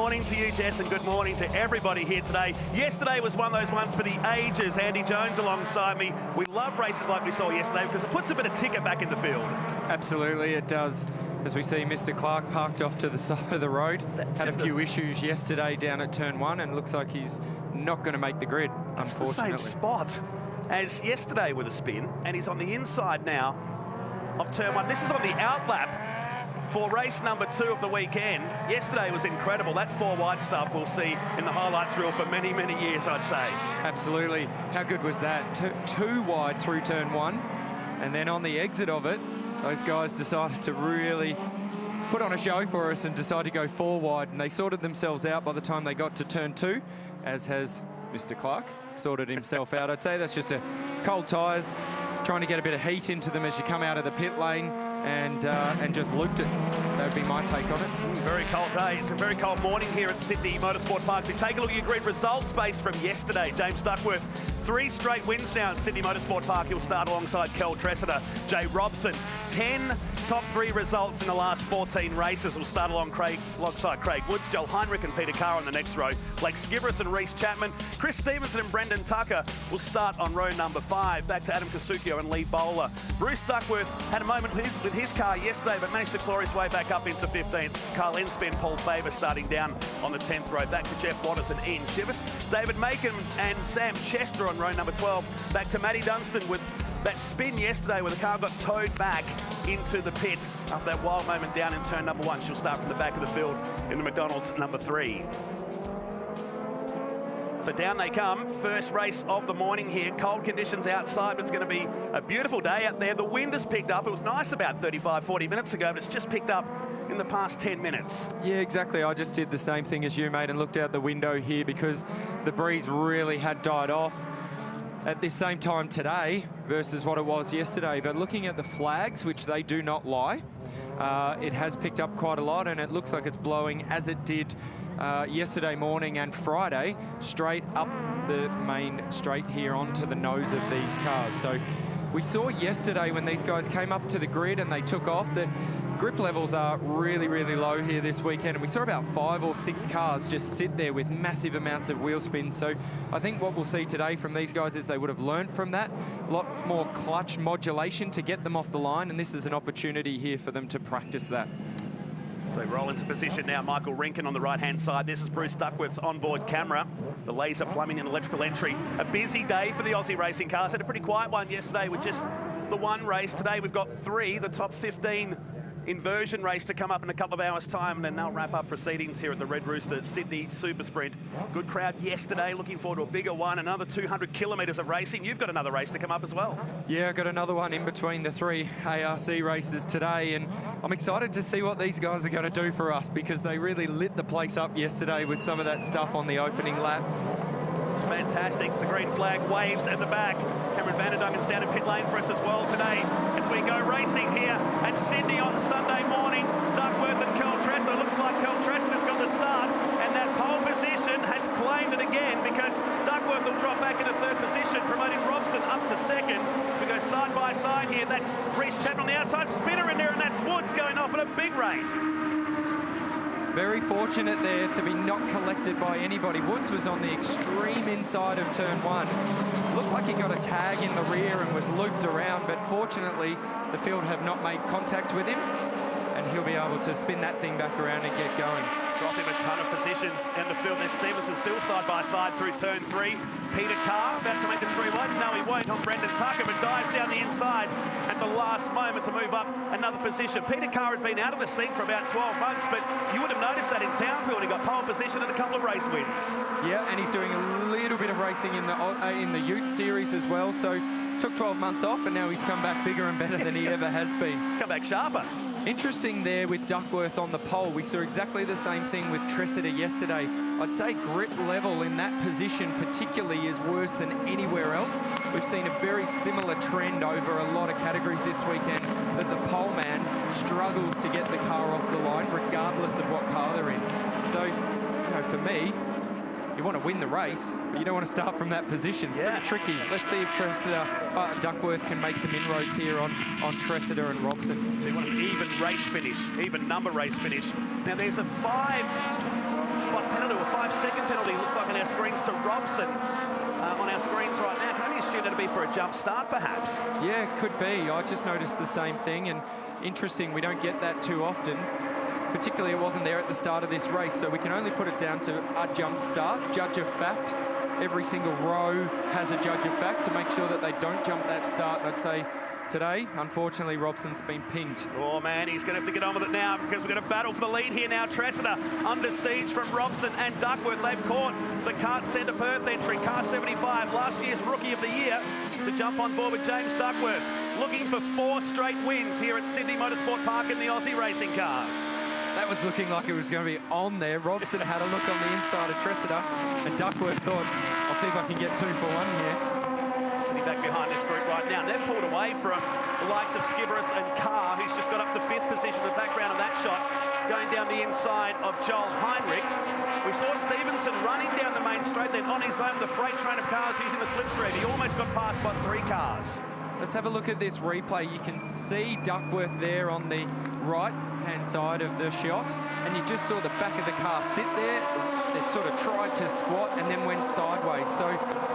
morning to you, Jess, and good morning to everybody here today. Yesterday was one of those ones for the ages. Andy Jones alongside me. We love races like we saw yesterday because it puts a bit of ticket back in the field. Absolutely, it does. As we see Mr. Clark parked off to the side of the road. Had a few issues yesterday down at turn 1 and looks like he's not going to make the grid, unfortunately. It's the same spot as yesterday with a spin, and he's on the inside now of turn 1. This is on the outlap for race number 2 of the weekend. Yesterday was incredible. That 4 wide stuff we'll see in the highlights reel for many, many years, I'd say. Absolutely. How good was that? Two wide through turn 1, and then on the exit of it, those guys decided to really put on a show for us and decide to go 4 wide, and they sorted themselves out by the time they got to turn 2, as has Mr. Clark sorted himself out. I'd say that's just a cold tyres, trying to get a bit of heat into them as you come out of the pit lane, and just looped it. That would be my take on it. Very cold day. It's a very cold morning here at Sydney Motorsport Park. We take a look at your grid results based from yesterday. James Duckworth, 3 straight wins now at Sydney Motorsport Park. He'll start alongside Kel Tressida. Jay Robson, 10 top 3 results in the last 14 races. We'll start alongside Craig Woods, Joel Heinrich and Peter Carr on the next row. Blake Skivris and Reece Chapman. Chris Stevenson and Brendan Tucker will start on row number 5. Back to Adam Kasuchio and Lee Bowler. Bruce Duckworth had a moment with his car yesterday, but managed to claw his way back up into 15th. Carl Inspin, Paul Faber starting down on the 10th row. Back to Jeff Waters and Ian Chivas. David Macon and Sam Chester on row number 12. Back to Matty Dunstan with that spin yesterday where the car got towed back into the pits after that wild moment down in turn number 1. She'll start from the back of the field in the McDonald's number 3. So down they come, first race of the morning here. Cold conditions outside, but it's going to be a beautiful day out there. The wind has picked up. It was nice about 35, 40 minutes ago, but it's just picked up in the past 10 minutes. Yeah, exactly. I just did the same thing as you, mate, and looked out the window here because the breeze really had died off at this same time today versus what it was yesterday. But looking at the flags, which they do not lie, it has picked up quite a lot, and it looks like it's blowing as it did yesterday morning and Friday, straight up the main straight here onto the nose of these cars. So we saw yesterday when these guys came up to the grid and they took off that grip levels are really, really low here this weekend. And we saw about 5 or 6 cars just sit there with massive amounts of wheel spin. So I think what we'll see today from these guys is they would have learned from that. A lot more clutch modulation to get them off the line. And this is an opportunity here for them to practice that. So roll into position now, Michael Rinkin on the right-hand side. This is Bruce Duckworth's onboard camera. The laser plumbing and electrical entry. A busy day for the Aussie racing cars. Had a pretty quiet one yesterday with just the 1 race. Today we've got 3, the top 15 inversion race to come up in a couple of hours' time, and then they'll wrap up proceedings here at the Red Rooster Sydney Super Sprint. Good crowd yesterday, looking forward to a bigger one, another 200 kilometres of racing. You've got another race to come up as well. Yeah, I've got another one in between the 3 ARC races today, and I'm excited to see what these guys are going to do for us because they really lit the place up yesterday with some of that stuff on the opening lap. It's fantastic. It's a green flag, waves at the back. Cameron Vanderdungen's down in pit lane for us as well today as we go racing here at Sydney on Sunday morning. Duckworth and Kel Tressida. It looks like Kel Tressida's got the start, and that pole position has claimed it again because Duckworth will drop back into 3rd position, promoting Robson up to 2nd. So we go side by side here. That's Reece Chapman on the outside, spinner in there, and that's Woods going off at a big rate. Very fortunate there to be not collected by anybody. Woods was on the extreme inside of turn 1. Looked like he got a tag in the rear and was looped around, but fortunately the field have not made contact with him, and he'll be able to spin that thing back around and get going. Drop him a ton of positions in the field. There's Stevenson still side by side through turn 3. Peter Carr about to make this 3 wide. No, he won't on Brendan Tucker, but dives down the inside at the last moment to move up another position. Peter Carr had been out of the seat for about 12 months, but you would have noticed that in Townsville. He got pole position and a couple of race wins. Yeah, and he's doing a little bit of racing in the Ute series as well. So took 12 months off, and now he's come back bigger and better than he ever has been. Come back sharper. Interesting there with Duckworth on the pole. We saw exactly the same thing with Tressida yesterday. I'd say grip level in that position particularly is worse than anywhere else. We've seen a very similar trend over a lot of categories this weekend, that the pole man struggles to get the car off the line regardless of what car they're in. So, you know, for me, you want to win the race, but you don't want to start from that position. Yeah. Pretty tricky. Let's see if Duckworth can make some inroads here on Tressida and Robson. So you want an even race finish, even number race finish. Now there's a 5 spot 5-second penalty, looks like on our screens, to Robson. On our screens right now. Can only assume that'd be for a jump start, perhaps. Yeah, it could be. I just noticed the same thing, and interesting, we don't get that too often. Particularly, it wasn't there at the start of this race, so we can only put it down to a jump start. Judge of fact. Every single row has a judge of fact to make sure that they don't jump that start. I'd say today, unfortunately, Robson's been pinged. Oh, man, he's going to have to get on with it now because we're going to battle for the lead here now. Tressida under siege from Robson and Duckworth. They've caught the Kart Centre Perth entry, car 75, last year's Rookie of the Year, to jump on board with James Duckworth, looking for 4 straight wins here at Sydney Motorsport Park in the Aussie racing cars. That was looking like it was going to be on there. Robson had a look on the inside of Tressida, and Duckworth thought, I'll see if I can get 2 for 1 here. Sitting back behind this group right now. They've pulled away from the likes of Skibberus and Carr, who's just got up to 5th position in the background of that shot, going down the inside of Joel Heinrich. We saw Stevenson running down the main straight, then on his own, the freight train of cars using the slipstream. He almost got past by 3 cars. Let's have a look at this replay. You can see Duckworth there on the right-hand side of the shot, and you just saw the back of the car sit there. It sort of tried to squat and then went sideways, so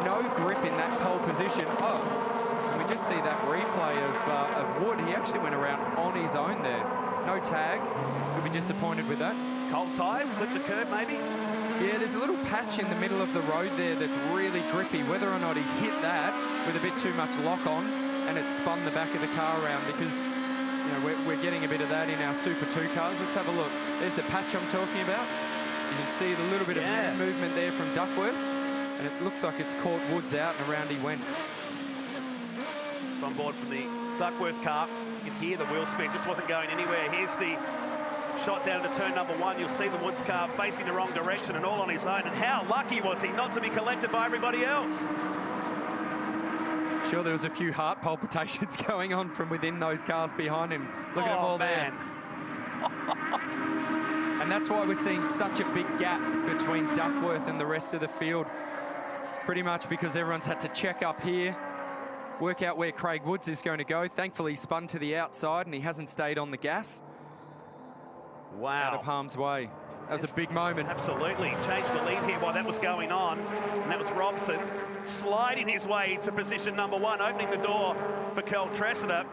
no grip in that pole position. Oh, and we just see that replay of Wood. He actually went around on his own there. No tag. We'll be disappointed with that. Cold tyres, clipped the curb maybe? Yeah, there's a little patch in the middle of the road there that's really grippy. Whether or not he's hit that with a bit too much lock on and it's spun the back of the car around, because you know, we're getting a bit of that in our Super 2 cars. Let's have a look. There's the patch I'm talking about. You can see the little bit of hand movement there from Duckworth, and it looks like it's caught Woods out and around he went. It's on board from the Duckworth car. You can hear the wheel spin, just wasn't going anywhere. Here's the shot down to turn number 1. You'll see the Woods car facing the wrong direction and all on his own. And how lucky was he not to be collected by everybody else? Sure, there was a few heart palpitations going on from within those cars behind him. Look at them all there. And that's why we're seeing such a big gap between Duckworth and the rest of the field. Pretty much because everyone's had to check up here, work out where Craig Woods is going to go. Thankfully, he spun to the outside and he hasn't stayed on the gas. Wow. Out of harm's way. That was a big moment. Absolutely. Changed the lead here while that was going on. And that was Robson sliding his way to position number 1, opening the door for Kel Tressida.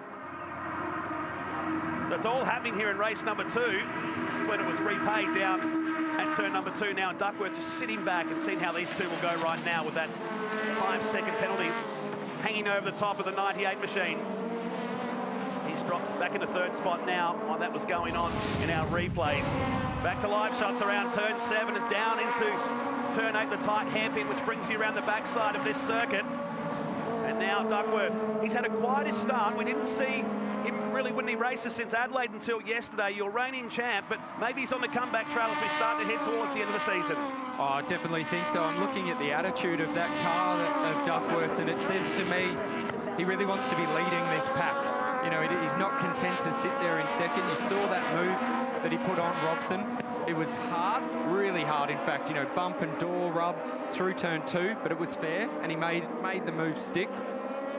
That's all happening here in race number 2. This is when it was repaid down at turn number 2 now. Duckworth just sitting back and seeing how these two will go right now with that 5-second penalty hanging over the top of the 98 machine. He's dropped back into 3rd spot now while that was going on in our replays. Back to live shots around turn 7 and down into turn 8, the tight hairpin, which brings you around the backside of this circuit. And now Duckworth, he's had a quietish start. We didn't see him really win any races since Adelaide until yesterday. Your reigning champ, but maybe he's on the comeback trail as we start to head towards the end of the season. Oh, I definitely think so. I'm looking at the attitude of that car of Duckworth's, and it says to me he really wants to be leading this pack. You know, he's not content to sit there in second. You saw that move that he put on Robson. It was hard, really hard, in fact. You know, bump and door rub through turn 2, but it was fair, and he made the move stick.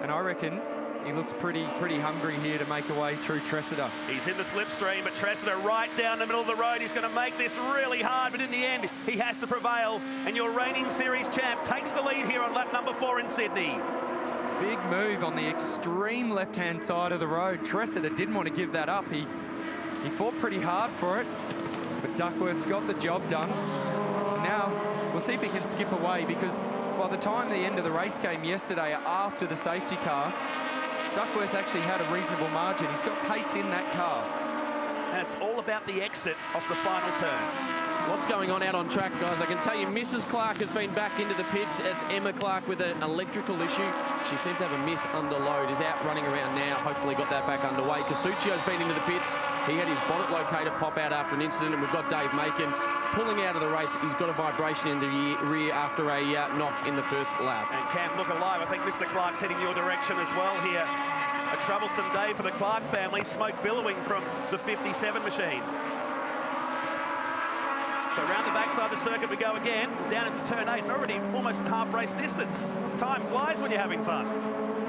And I reckon he looks pretty hungry here to make a way through Tressida. He's in the slipstream, but Tressida right down the middle of the road. He's going to make this really hard, but in the end, he has to prevail. And your reigning series champ takes the lead here on lap number 4 in Sydney. Big move on the extreme left-hand side of the road. Tressida didn't want to give that up. He fought pretty hard for it, but Duckworth's got the job done. Now, we'll see if he can skip away, because by the time the end of the race came yesterday after the safety car, Duckworth actually had a reasonable margin. He's got pace in that car. And it's all about the exit off the final turn. What's going on out on track, guys? I can tell you Mrs. Clark has been back into the pits as Emma Clark with an electrical issue. She seemed to have a miss under load, is out running around now. Hopefully got that back underway. Casuccio's been into the pits. He had his bonnet locator pop out after an incident, and we've got Dave Macon pulling out of the race. He's got a vibration in the rear after a knock in the first lap. And Cam, look alive. I think Mr. Clark's heading your direction as well here. A troublesome day for the Clark family. Smoke billowing from the 57 machine. So around the backside of the circuit we go again, down into turn 8, and already almost in half race distance. Time flies when you're having fun.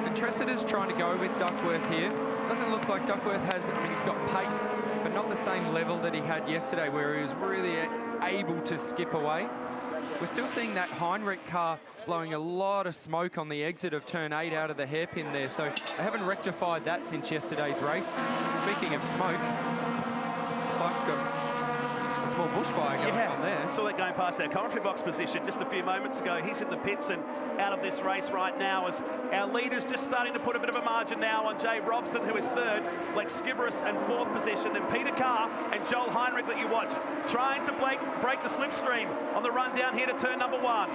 And Tressida's trying to go with Duckworth here. Doesn't look like Duckworth has, I mean, he's got pace, but not the same level that he had yesterday, where he was really able to skip away. we're still seeing that Heinrich car blowing a lot of smoke on the exit of turn 8 out of the hairpin there. So they haven't rectified that since yesterday's race. Speaking of smoke, Clark's got a small bushfire going on there. Saw that going past our commentary box position just a few moments ago. He's in the pits and out of this race right now as our leaders just starting to put a bit of a margin now on Jay Robson, who is third, Lex Skibberus and fourth position, and Peter Carr and Joel Heinrich that you watch trying to break the slipstream on the run down here to turn number 1.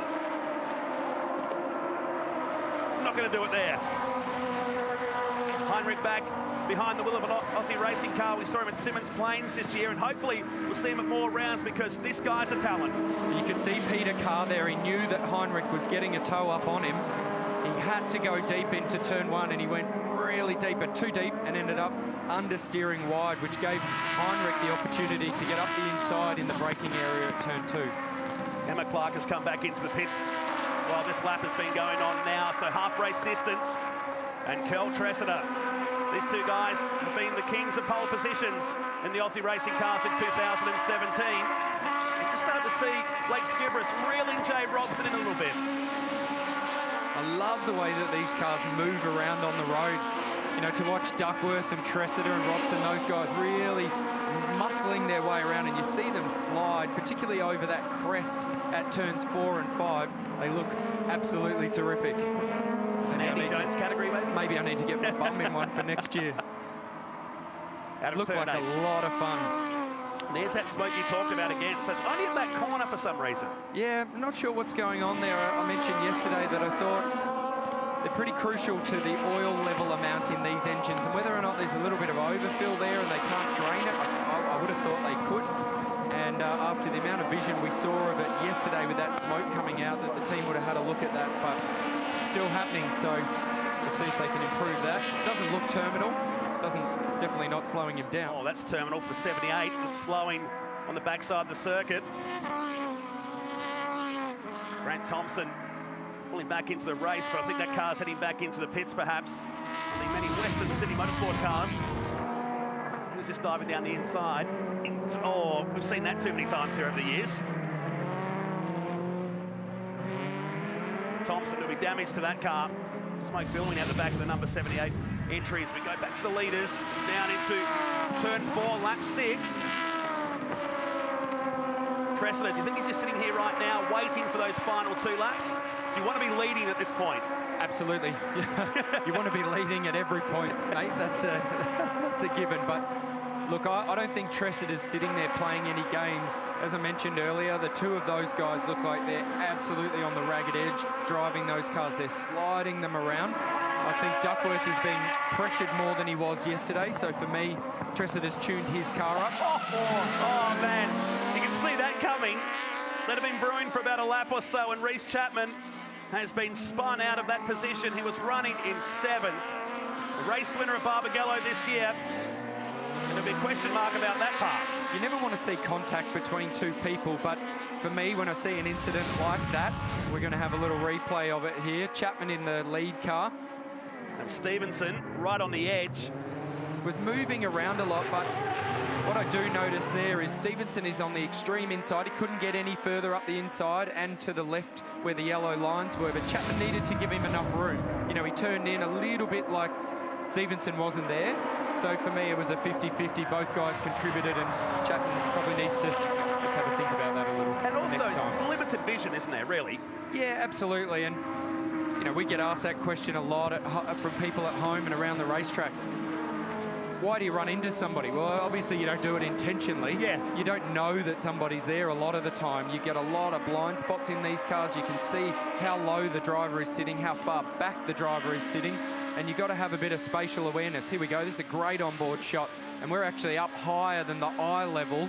Not going to do it there. Heinrich back behind the wheel of an Aussie racing car. We saw him at Simmons Plains this year, and hopefully we'll see him at more rounds because this guy's a talent. You could see Peter Carr there. He knew that Heinrich was getting a toe up on him. He had to go deep into turn 1, and he went really deep, but too deep, and ended up understeering wide, which gave Heinrich the opportunity to get up the inside in the braking area at turn 2. Emma Clark has come back into the pits while this lap has been going on now, so half race distance. And Kel Tressida, these two guys have been the kings of pole positions in the Aussie racing cars in 2017. And just starting to see Blake Skibberus reeling Jay Robson in a little bit. I love the way that these cars move around on the road. You know, to watch Duckworth and Tressida and Robson, those guys really muscling their way around, and you see them slide, particularly over that crest at turns 4 and 5. They look absolutely terrific. It's an Andy Jones category, maybe? Maybe I need to get my bum in one for next year. Looked like a lot of fun. There's that smoke you talked about again. So it's only at that corner for some reason. Yeah, I'm not sure what's going on there. I mentioned yesterday that I thought they're pretty crucial to the oil level amount in these engines, and whether or not there's a little bit of overfill there and they can't drain it, I would have thought they could. And after the amount of vision we saw of it yesterday with that smoke coming out, that the team would have had a look at that, but still happening, so we'll see if they can improve that. Doesn't look terminal, definitely not slowing him down. Oh, that's terminal for the 78. It's slowing on the backside of the circuit. Grant Thompson pulling back into the race, but I think that car's heading back into the pits, perhaps. The many Western Sydney Motorsport cars. Who's just diving down the inside? Oh, we've seen that too many times here over the years. Thompson will be damaged to that car. Smoke billowing out the back of the number 78 entries. We go back to the leaders, down into turn 4, lap 6. Tressida, do you think he's just sitting here right now waiting for those final 2 laps? Do you want to be leading at this point? Absolutely. You want to be leading at every point, mate. That's a given. But look, I don't think Tressida is sitting there playing any games. As I mentioned earlier, the 2 of those guys look like they're absolutely on the ragged edge, driving those cars. They're sliding them around. I think Duckworth has been pressured more than he was yesterday. So for me, Tressida's tuned his car up. Oh, man. You can see that coming. That had been brewing for about a lap or so, and Reece Chapman has been spun out of that position. He was running in 7th. The race winner of Barbagallo this year. And a big question mark about that pass. You never want to see contact between 2 people, but for me, when I see an incident like that, we're going to have a little replay of it here. Chapman in the lead car. And Stevenson right on the edge. Was moving around a lot, but what I do notice there is Stevenson is on the extreme inside. He couldn't get any further up the inside and to the left where the yellow lines were, but Chapman needed to give him enough room. You know, he turned in a little bit like Stevenson wasn't there. So for me, it was a 50-50. Both guys contributed, and Chapman probably needs to just have a think about that a little. And also, limited vision, isn't there, really? Yeah, absolutely. And, you know, we get asked that question a lot from people at home and around the racetracks. Why do you run into somebody? Well, obviously you don't do it intentionally. Yeah. You don't know that somebody's there a lot of the time. You get a lot of blind spots in these cars. You can see how low the driver is sitting, how far back the driver is sitting, and you've got to have a bit of spatial awareness. Here we go. This is a great onboard shot, and we're actually up higher than the eye level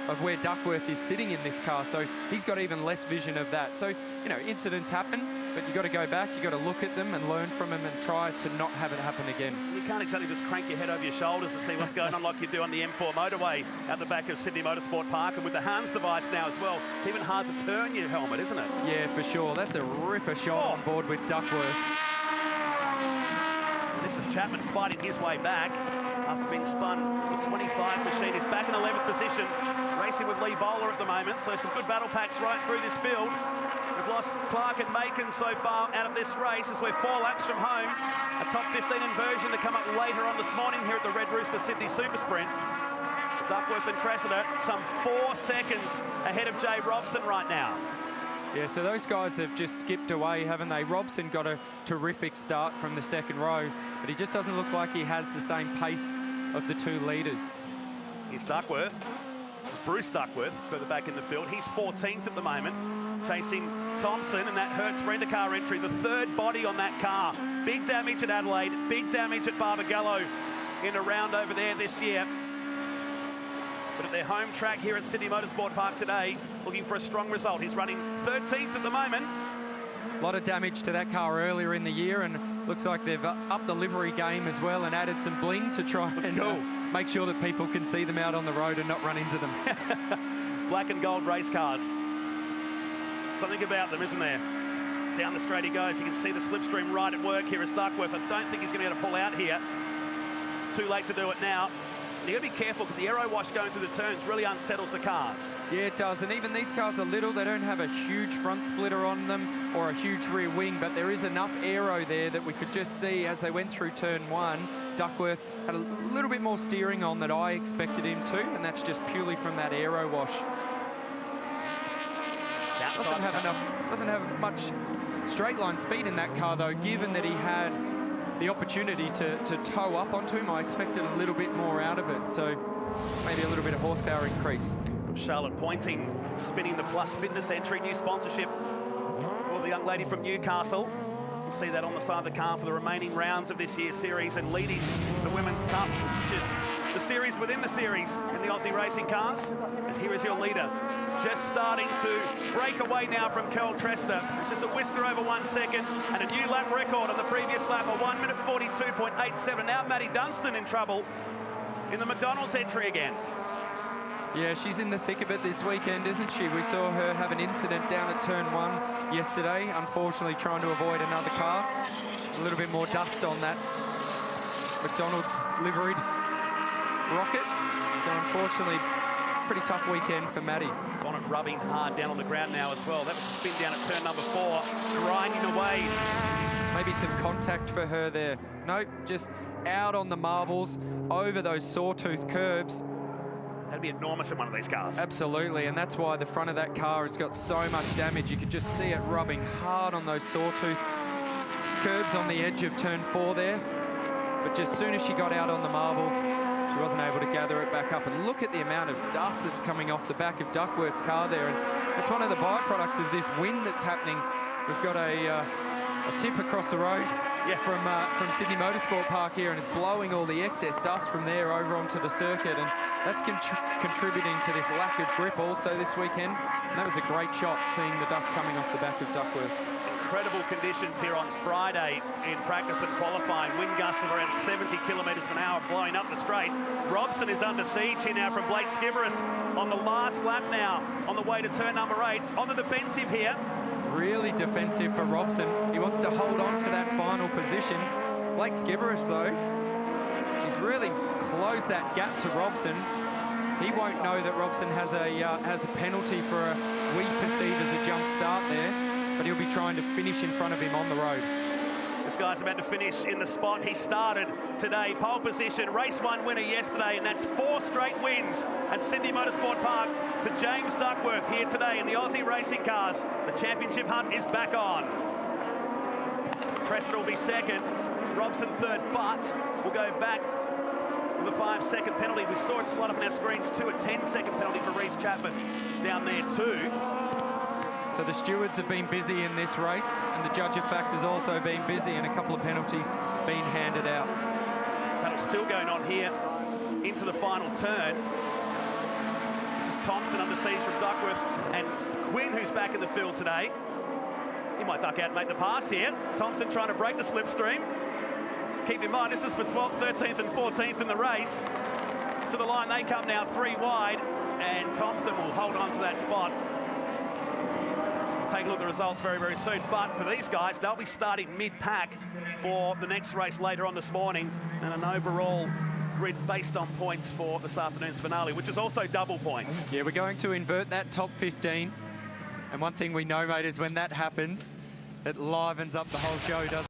of where Duckworth is sitting in this car, so he's got even less vision of that. So, you know, incidents happen, but you've got to go back, you've got to look at them and learn from them and try to not have it happen again. You can't exactly just crank your head over your shoulders to see what's going on like you do on the M4 motorway at the back of Sydney Motorsport Park, and with the Hans device now as well, it's even hard to turn your helmet, isn't it? Yeah, for sure. That's a ripper shot on board with Duckworth. This is Chapman fighting his way back after being spun. The 25 machine is back in 11th position. racing with Lee Bowler at the moment, so some good battle packs right through this field. We've lost Clark and Macon so far out of this race as we're 4 laps from home. A top 15 inversion to come up later on this morning here at the Red Rooster Sydney Super Sprint. Duckworth and Tressida some 4 seconds ahead of Jay Robson right now. Yeah, so those guys have just skipped away, haven't they? Robson got a terrific start from the second row, but he just doesn't look like he has the same pace of the 2 leaders. Here's Duckworth. This is Bruce Duckworth further back in the field. He's 14th at the moment, chasing Thompson, and that hurts rent-a-car entry. The 3rd body on that car. Big damage at Adelaide, big damage at Barbagallo in a round over there this year. But at their home track here at Sydney Motorsport Park today, looking for a strong result. He's running 13th at the moment. A lot of damage to that car earlier in the year, and looks like they've upped the livery game as well and added some bling to try and make sure that people can see them out on the road and not run into them. Black and gold race cars. Something about them, isn't there? Down the straight he goes. You can see the slipstream right at work here as Duckworth. I don't think he's going to be able to pull out here. It's too late to do it now. You got to be careful because the aero wash going through the turns really unsettles the cars. Yeah, it does. And even these cars are little. They don't have a huge front splitter on them or a huge rear wing, but there is enough aero there that we could just see as they went through turn 1. Duckworth had a little bit more steering on than I expected him to, and that's just purely from that aero wash. Doesn't have much straight line speed in that car though, given that he had the opportunity to tow up onto him. I expected a little bit more out of it, so maybe a little bit of horsepower increase. Charlotte Pointing spinning the Plus Fitness entry, new sponsorship for the young lady from Newcastle. We'll see that on the side of the car for the remaining rounds of this year's series, and leading the Women's Cup, which is the series within the series in the Aussie racing cars, as here is your leader. Just starting to break away now from Curl Tressida. It's just a whisker over 1 second and a new lap record on the previous lap, a 1 minute 42.87. Now Maddie Dunstan in trouble in the McDonald's entry again. Yeah, she's in the thick of it this weekend, isn't she? We saw her have an incident down at turn 1 yesterday, unfortunately trying to avoid another car. A little bit more dust on that McDonald's liveried rocket. So unfortunately, pretty tough weekend for Maddie. Bonnet rubbing hard down on the ground now as well. That was a spin down at turn number 4, grinding away. Maybe some contact for her there. Nope, just out on the marbles, over those sawtooth curbs. That'd be enormous in one of these cars. Absolutely, and that's why the front of that car has got so much damage. You could just see it rubbing hard on those sawtooth curbs on the edge of turn 4 there. But just as soon as she got out on the marbles, she wasn't able to gather it back up. And look at the amount of dust that's coming off the back of Duckworth's car there. And it's one of the byproducts of this wind that's happening. We've got a tip across the road from Sydney Motorsport Park here, and it's blowing all the excess dust from there over onto the circuit. And that's contributing to this lack of grip also this weekend. And that was a great shot, seeing the dust coming off the back of Duckworth. Incredible conditions here on Friday in practice and qualifying. Wind gusts of around 70 kilometres an hour blowing up the straight. Robson is under siege here now from Blake Skibberus on the last lap now, on the way to turn number 8. On the defensive here. Really defensive for Robson. He wants to hold on to that final position. Blake Skibberus, though, he's really closed that gap to Robson. He won't know that Robson has a penalty for a we perceive as a jump start there, but he'll be trying to finish in front of him on the road. This guy's about to finish in the spot he started today. Pole position, race 1 winner yesterday, and that's 4 straight wins at Sydney Motorsport Park to James Duckworth here today in the Aussie racing cars. The championship hunt is back on. Tressida will be 2nd, Robson 3rd, but we'll go back with a 5-second penalty. We saw it slide up on our screens too, a 10-second penalty for Reece Chapman down there too. So the stewards have been busy in this race, and the judge of fact has also been busy, and a couple of penalties being handed out. Battle's still going on here into the final turn. This is Thompson under siege from Duckworth, and Quinn, who's back in the field today. He might duck out and make the pass here. Thompson trying to break the slipstream. Keep in mind, this is for 12th, 13th and 14th in the race. To the line they come now, 3 wide, and Thompson will hold on to that spot. Take a look at the results very, very soon. But for these guys, they'll be starting mid-pack for the next race later on this morning. And an overall grid based on points for this afternoon's finale, which is also double points. Yeah, we're going to invert that top 15. And one thing we know, mate, is when that happens, it livens up the whole show, doesn't it?